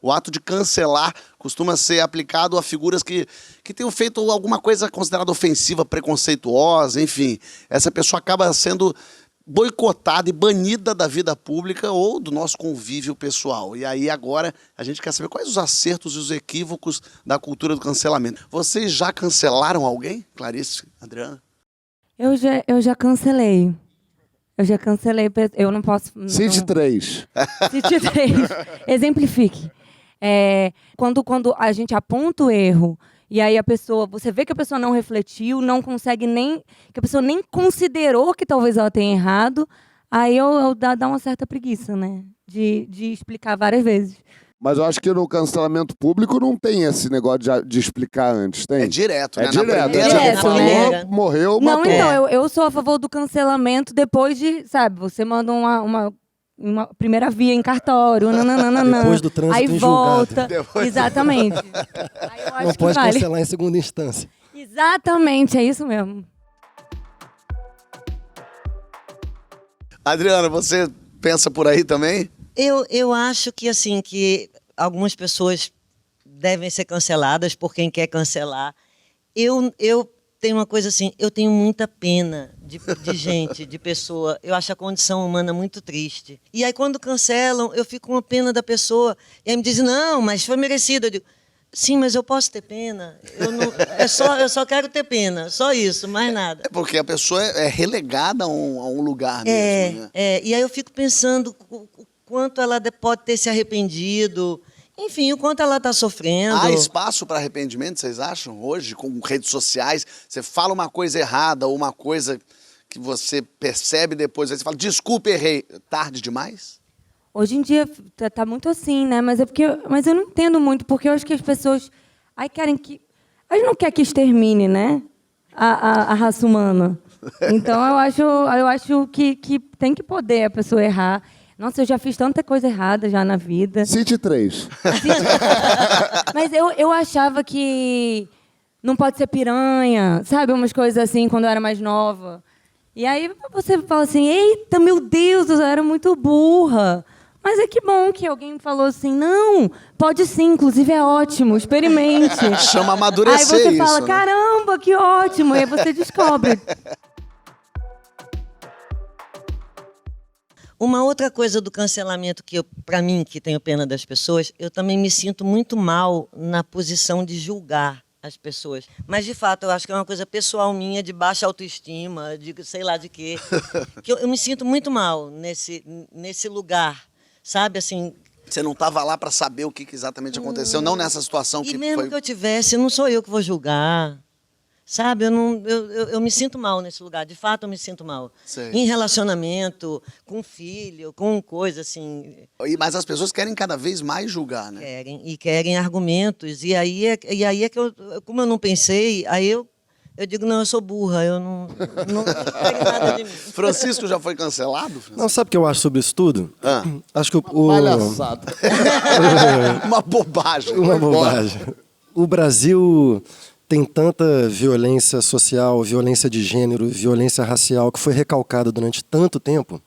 O ato de cancelar costuma ser aplicado a figuras que tenham feito alguma coisa considerada ofensiva, preconceituosa, enfim. Essa pessoa acaba sendo boicotada e banida da vida pública ou do nosso convívio pessoal. E aí agora a gente quer saber quais os acertos e os equívocos da cultura do cancelamento. Vocês já cancelaram alguém, Clarice, Adriana? Eu já cancelei. Eu não posso... Cite 3. Cite 3. Exemplifique. Quando a gente aponta o erro e aí você vê que a pessoa não refletiu, não consegue nem... que a pessoa nem considerou que talvez ela tenha errado, aí dá uma certa preguiça, né? De explicar várias vezes. Mas eu acho que no cancelamento público não tem esse negócio de explicar antes, tem? É direto, né? É direto. Direto, Falou, né? morreu, Não, matou. então, eu sou a favor do cancelamento depois de, sabe, você manda uma primeira via em cartório, nananana, Depois do trânsito aí em volta. julgado. Exatamente. Aí eu acho Não que pode vale. cancelar em segunda instância. Exatamente, é isso mesmo. Adriana, você pensa por aí também? Eu acho que, assim, que algumas pessoas devem ser canceladas por quem quer cancelar. Eu tenho uma coisa assim, eu tenho muita pena de gente, de pessoa. Eu acho a condição humana muito triste. E aí, quando cancelam, eu fico com uma pena da pessoa. E aí me dizem, não, mas foi merecido. Eu digo, sim, mas eu posso ter pena? Eu só quero ter pena, só isso, mais nada. É porque a pessoa é relegada a um lugar mesmo, né? E aí eu fico pensando o quanto ela pode ter se arrependido, enfim, o quanto ela está sofrendo. Há espaço para arrependimento, vocês acham? Hoje, com redes sociais, você fala uma coisa errada ou uma coisa que você percebe depois, aí você fala, desculpa, errei. Tarde demais? Hoje em dia tá muito assim, né? Mas eu não entendo muito, porque eu acho que as pessoas querem que... A gente não quer que extermine, né? A raça humana. Então, eu acho que tem que poder a pessoa errar. Nossa, eu já fiz tanta coisa errada já na vida. Cite 3. Mas eu achava que não pode ser piranha, sabe? Umas coisas assim, quando eu era mais nova. E aí você fala assim, eita, meu Deus, eu era muito burra. Mas é que bom que alguém falou assim, não, pode sim, inclusive é ótimo, experimente. Chama amadurecer isso. Aí você fala, né? caramba, que ótimo. E aí você descobre. Uma outra coisa do cancelamento que para mim, que tenho pena das pessoas, eu também me sinto muito mal na posição de julgar as pessoas. Mas, de fato, eu acho que é uma coisa pessoal minha, de baixa autoestima, de sei lá de quê. Que eu me sinto muito mal nesse lugar, sabe? Assim, Você não estava lá para saber o que exatamente aconteceu, não nessa situação que e mesmo foi... que eu tivesse, não sou eu que vou julgar. Sabe, eu me sinto mal nesse lugar, de fato eu me sinto mal. Sei. Em relacionamento, com filho, com coisa assim, Mas as pessoas querem cada vez mais julgar, né? querem argumentos. E aí é que como eu não pensei, aí eu digo, não, eu sou burra, eu não quero nada de mim. Francisco já foi cancelado? Francisco? Não, sabe o que eu acho sobre isso tudo? Acho que Palhaçada. Uma bobagem. Uma Vai embora. bobagem. O Brasil tem tanta violência social, violência de gênero, violência racial, que foi recalcada durante tanto tempo.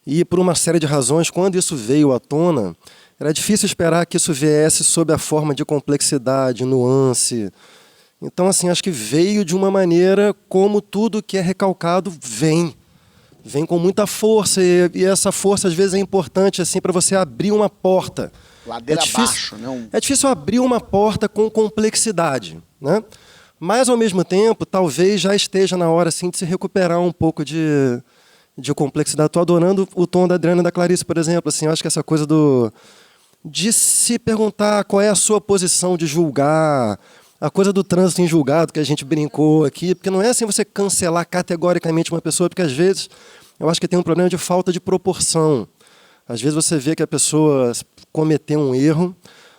E por uma série de razões, quando isso veio à tona, era difícil esperar que isso viesse sob a forma de complexidade, nuance. Então, assim, acho que veio de uma maneira como tudo que é recalcado vem. Vem com muita força, e essa força, às vezes, é importante assim, para você abrir uma porta. Ladeira difícil, abaixo, né? É difícil abrir uma porta com complexidade, né? Mas, ao mesmo tempo, talvez já esteja na hora assim, de se recuperar um pouco de complexidade. Estou adorando o tom da Adriana e da Clarice, por exemplo. Assim, eu acho que essa coisa de se perguntar qual é a sua posição de julgar, a coisa do trânsito em julgado que a gente brincou aqui, porque não é assim você cancelar categoricamente uma pessoa, porque às vezes eu acho que tem um problema de falta de proporção. Às vezes você vê que a pessoa cometeu um erro,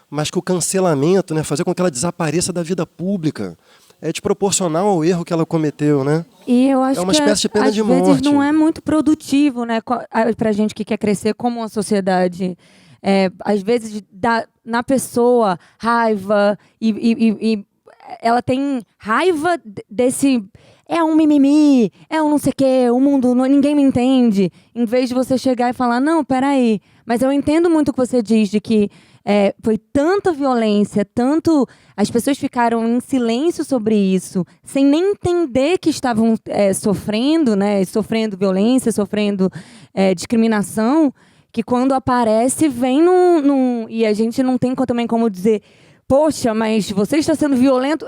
mas que o cancelamento, né, fazer com que ela desapareça da vida pública, é desproporcional ao erro que ela cometeu, né? E eu acho É uma que espécie de pena às de vezes morte. não é muito produtivo, né, pra gente que quer crescer como uma sociedade. Às vezes dá na pessoa raiva e ela tem raiva desse... É um mimimi, é um não sei o quê, o mundo, ninguém me entende. Em vez de você chegar e falar, não, peraí. Mas eu entendo muito o que você diz, de que foi tanta violência, tanto... As pessoas ficaram em silêncio sobre isso, sem nem entender que estavam sofrendo, né? Sofrendo violência, sofrendo discriminação, que quando aparece, vem e a gente não tem também como dizer... Poxa, mas você está sendo violento?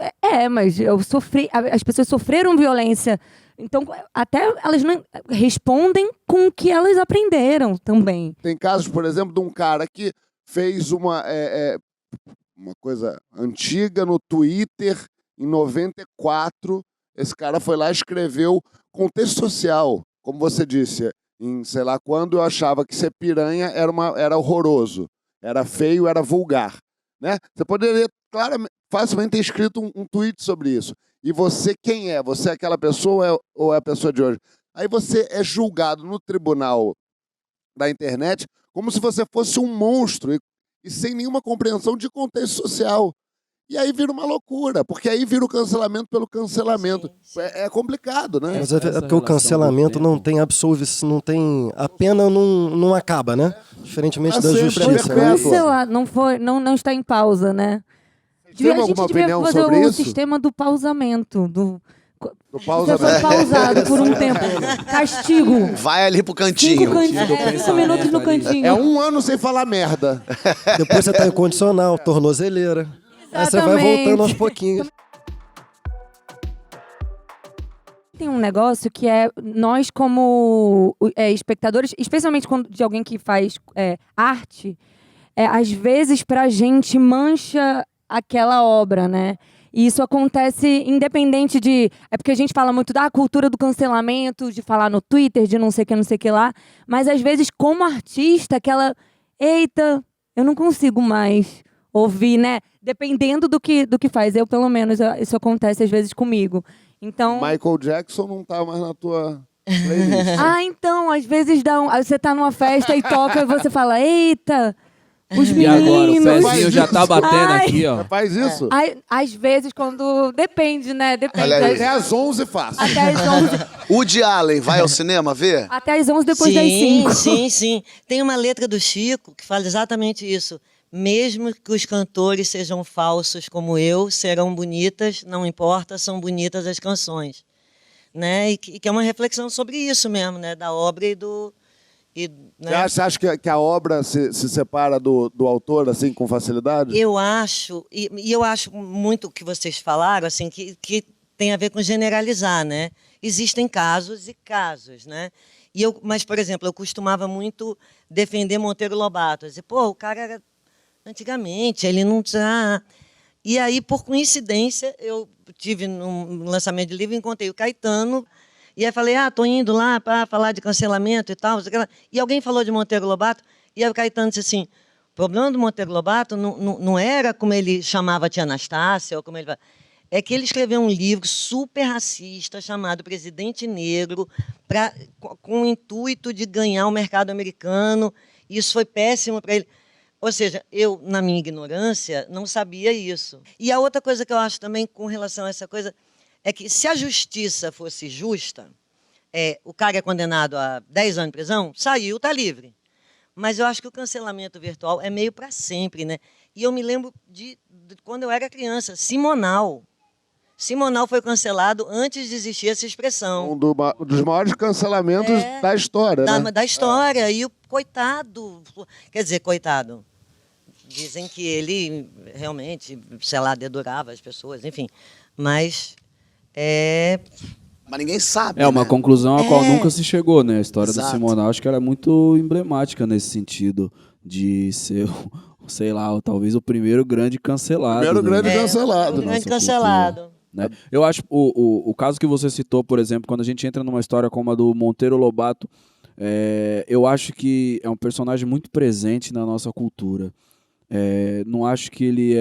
Mas eu sofri. As pessoas sofreram violência. Então, até elas não respondem com o que elas aprenderam também. Tem casos, por exemplo, de um cara que fez uma coisa antiga no Twitter, em 94. Esse cara foi lá e escreveu contexto social. Como você disse, em sei lá quando, eu achava que ser piranha era horroroso, era feio, era vulgar. Né? Você poderia facilmente ter escrito um tweet sobre isso. E você quem é? Você é aquela pessoa ou é a pessoa de hoje? Aí você é julgado no tribunal da internet como se você fosse um monstro e sem nenhuma compreensão de contexto social. E aí vira uma loucura, porque aí vira o cancelamento pelo cancelamento. Sim. É complicado, né? Mas é porque o cancelamento não tem absolvição, não tem... A pena não acaba, né? Diferentemente da sempre, justiça. é né? perpétua. Cancelar, não está em pausa, né? Tem A gente alguma devia opinião fazer sobre o isso? sistema do pausamento. Do Você pausamento. foi pausado por um tempo. Castigo. Vai ali pro 5 cantinho. cantinhos, 5 minutos no cantinho. É 1 ano sem falar merda. Depois você tá em condicional, tornozeleira. Aí você vai Exatamente. voltando aos pouquinhos. Tem um negócio que nós como espectadores, especialmente de alguém que faz arte, às vezes pra gente mancha aquela obra, né? E isso acontece independente de... É porque a gente fala muito da cultura do cancelamento, de falar no Twitter, de não sei o que lá. Mas às vezes, como artista, eita, eu não consigo mais ouvir, né? Dependendo do que faz. Eu, pelo menos, isso acontece às vezes comigo. Então... Michael Jackson não tá mais na tua playlist. então, às vezes você tá numa festa e toca e você fala, eita, os E agora, o meninos... pezinho já tá batendo Ai. aqui, ó. Faz isso? Às vezes, quando... Depende, né? Depende. Olha aí. Até às 11 faço. Até às 11, Woody Allen vai ao cinema ver? até às 11 depois das 5. Sim. Tem uma letra do Chico que fala exatamente isso. Mesmo que os cantores sejam falsos como eu, serão bonitas, não importa, são bonitas as canções. Né? E que é uma reflexão sobre isso mesmo, né? Da obra né? Você acha que a obra se separa do autor assim com facilidade? Eu acho, e eu acho muito o que vocês falaram, assim, que tem a ver com generalizar, né? Existem casos e casos, né? Mas, por exemplo, eu costumava muito defender Monteiro Lobato. Dizer, o cara era... Antigamente, ele não... E aí, por coincidência, eu tive num lançamento de livro, encontrei o Caetano, e aí falei, tô indo lá para falar de cancelamento e tal. E alguém falou de Monteiro Lobato, e aí o Caetano disse assim, o problema do Monteiro Lobato não era como ele chamava a tia Anastácia, ou como ele... É que ele escreveu um livro super racista chamado Presidente Negro, com o intuito de ganhar o mercado americano, e isso foi péssimo para ele. Ou seja, eu, na minha ignorância, não sabia isso. E a outra coisa que eu acho também com relação a essa coisa é que se a justiça fosse justa, o cara é condenado a 10 anos de prisão, saiu, está livre. Mas eu acho que o cancelamento virtual é meio para sempre, né? E eu me lembro de quando eu era criança, Simonal. Simonal foi cancelado antes de existir essa expressão. Um dos maiores cancelamentos da história, né? Da história. E o coitado... Quer dizer, coitado... Dizem que ele realmente, sei lá, dedurava as pessoas, enfim. Mas Mas ninguém sabe, É uma né? conclusão a qual nunca se chegou, né? A história Exato. do Simonal acho que era muito emblemática nesse sentido de ser, sei lá, talvez o primeiro grande cancelado. Primeiro né? grande cancelado. Um grande Nossa cancelado. Né? Eu acho o caso que você citou, por exemplo, quando a gente entra numa história como a do Monteiro Lobato, eu acho que é um personagem muito presente na nossa cultura. Não acho que ele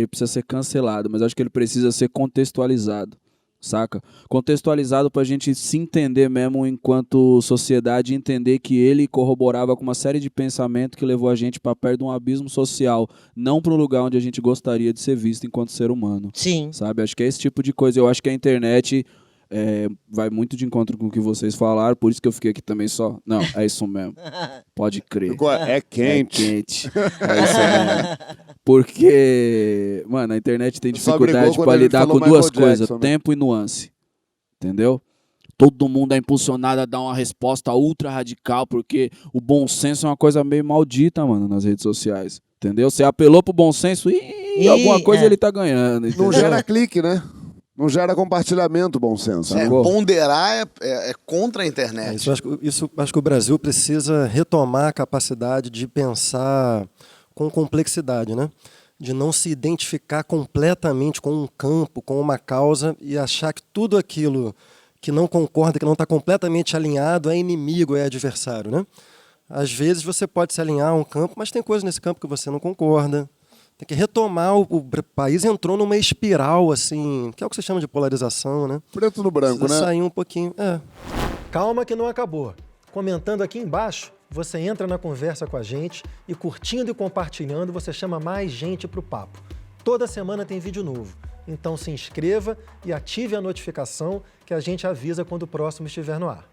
precisa ser cancelado, mas acho que ele precisa ser contextualizado, saca? Contextualizado pra gente se entender mesmo enquanto sociedade, entender que ele corroborava com uma série de pensamento que levou a gente para perto de um abismo social, não para um lugar onde a gente gostaria de ser visto enquanto ser humano. Sim. Sabe? Acho que é esse tipo de coisa. Eu acho que a internet vai muito de encontro com o que vocês falaram, por isso que eu fiquei aqui também só. Não, é isso mesmo. Pode crer. É quente. É quente. É isso mesmo. Porque, mano, a internet tem Só dificuldade brigou pra quando ele lidar falou com duas Michael coisas, Jackson, né? tempo e nuance. Entendeu? Todo mundo é impulsionado a dar uma resposta ultra radical, porque o bom senso é uma coisa meio maldita, mano, nas redes sociais. Entendeu? Você apelou pro bom senso e alguma coisa ele tá ganhando. Não Entendeu? gera clique, né? Não gera compartilhamento, bom senso. né? Ponderar é contra a internet. Acho que o Brasil precisa retomar a capacidade de pensar com complexidade, né? De não se identificar completamente com um campo, com uma causa e achar que tudo aquilo que não concorda, que não está completamente alinhado é inimigo, é adversário, né? Às vezes você pode se alinhar a um campo, mas tem coisas nesse campo que você não concorda. Tem que retomar, o país entrou numa espiral, assim, que é o que você chama de polarização, né? Preto no branco, Precisa né? sair um pouquinho. Calma que não acabou. Comentando aqui embaixo, você entra na conversa com a gente e curtindo e compartilhando, você chama mais gente para o papo. Toda semana tem vídeo novo. Então se inscreva e ative a notificação que a gente avisa quando o próximo estiver no ar.